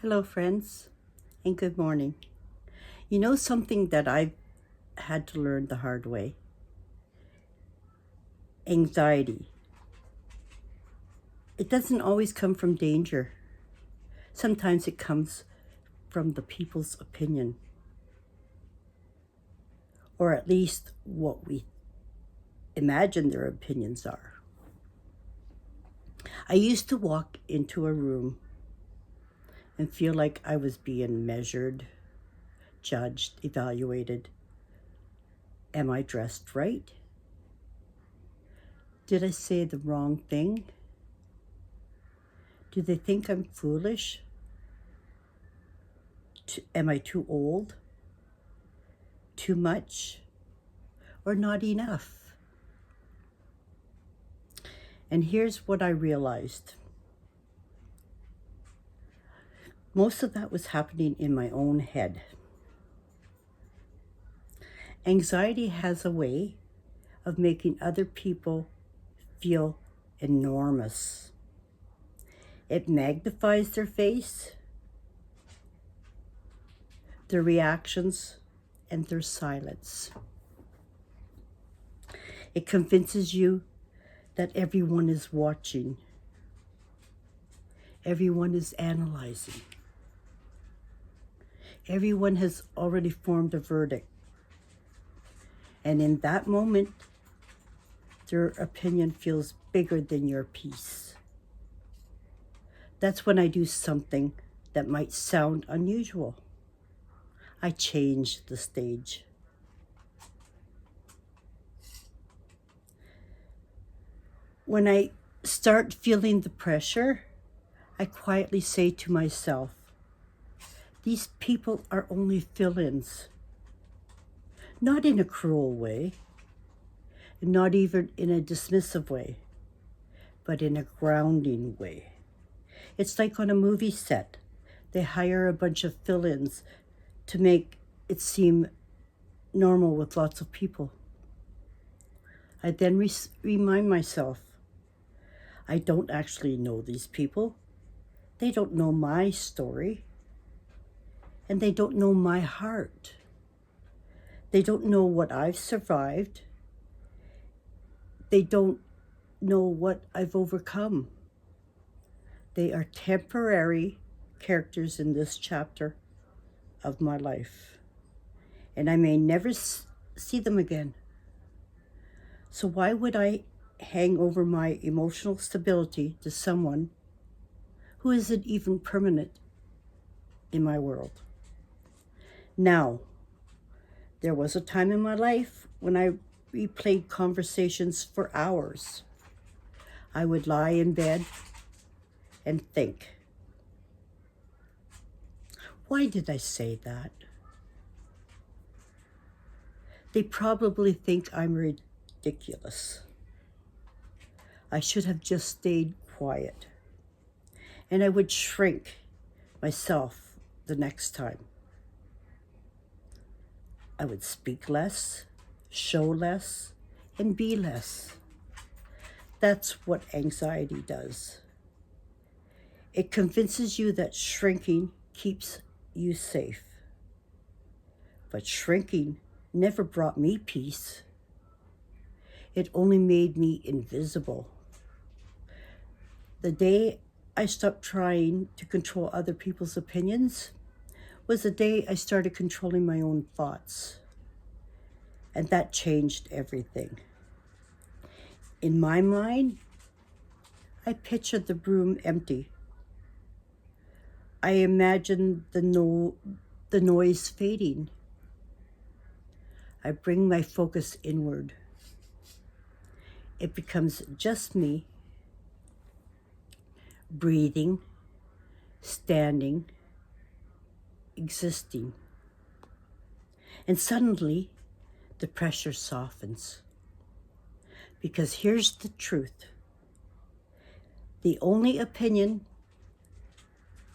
Hello, friends, and good morning. You know something that I've had to learn the hard way? Anxiety. It doesn't always come from danger. Sometimes it comes from the people's opinion, or at least what we imagine their opinions are. I used to walk into a room and feel like I was being measured, judged, evaluated. Am I dressed right? Did I say the wrong thing? Do they think I'm foolish? Am I too old? Too much? Or not enough? And here's what I realized. Most of that was happening in my own head. Anxiety has a way of making other people feel enormous. It magnifies their face, their reactions, and their silence. It convinces you that everyone is watching. Everyone is analyzing. Everyone has already formed a verdict. And in that moment, their opinion feels bigger than your peace. That's when I do something that might sound unusual. I change the stage. When I start feeling the pressure, I quietly say to myself, these people are only fill-ins. Not in a cruel way, not even in a dismissive way, but in a grounding way. It's like on a movie set. They hire a bunch of fill-ins to make it seem normal with lots of people. I then remind myself, I don't actually know these people. They don't know my story. And they don't know my heart. They don't know what I've survived. They don't know what I've overcome. They are temporary characters in this chapter of my life. And I may never see them again. So why would I hang over my emotional stability to someone who isn't even permanent in my world? Now, there was a time in my life when I replayed conversations for hours. I would lie in bed and think, why did I say that? They probably think I'm ridiculous. I should have just stayed quiet. And I would shrink myself the next time. I would speak less, show less, and be less. That's what anxiety does. It convinces you that shrinking keeps you safe. But shrinking never brought me peace. It only made me invisible. The day I stopped trying to control other people's opinions was the day I started controlling my own thoughts. And that changed everything. In my mind, I pictured the room empty. I imagined the noise fading. I bring my focus inward. It becomes just me, breathing, standing, existing. And suddenly, the pressure softens. Because here's the truth. The only opinion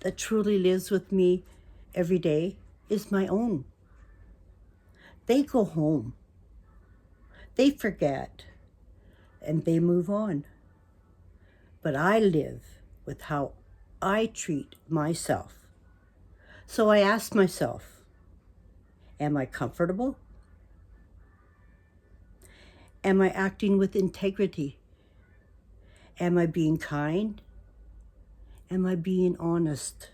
that truly lives with me every day is my own. They go home. They forget. And they move on. But I live with how I treat myself So I ask myself, am I comfortable? Am I acting with integrity? Am I being kind? Am I being honest?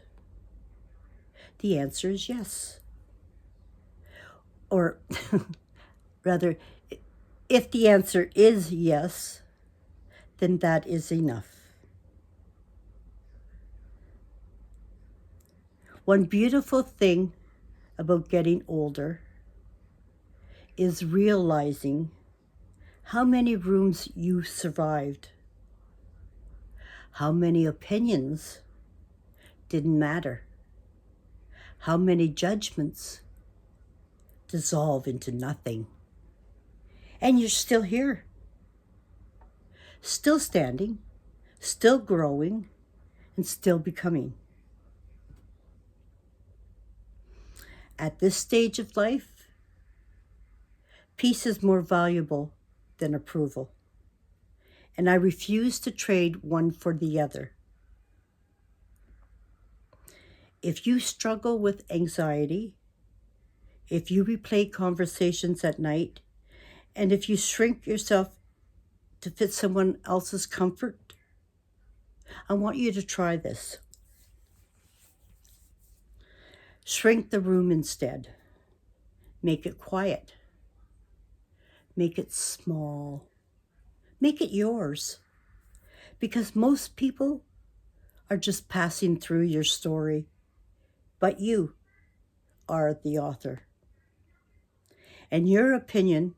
The answer is yes. Or rather, if the answer is yes, then that is enough. One beautiful thing about getting older is realizing how many rooms you survived, how many opinions didn't matter, how many judgments dissolve into nothing. And you're still here, still standing, still growing, and still becoming. At this stage of life, peace is more valuable than approval, and I refuse to trade one for the other. If you struggle with anxiety, if you replay conversations at night, and if you shrink yourself to fit someone else's comfort, I want you to try this. Shrink the room instead. Make it quiet. Make it small. Make it yours. Because most people are just passing through your story, but you are the author. And your opinion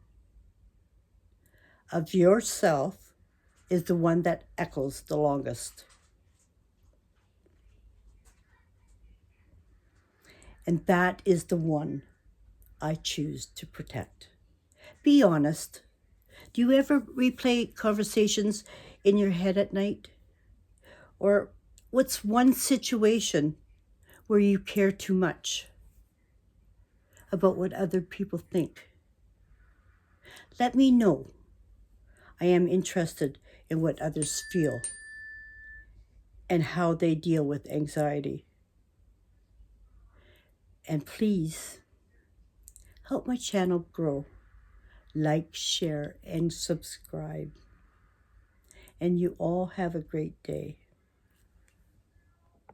of yourself is the one that echoes the longest. And that is the one I choose to protect. Be honest. Do you ever replay conversations in your head at night? Or what's one situation where you care too much about what other people think? Let me know. I am interested in what others feel and how they deal with anxiety. And please help my channel grow. Like, share, and subscribe. And you all have a great day.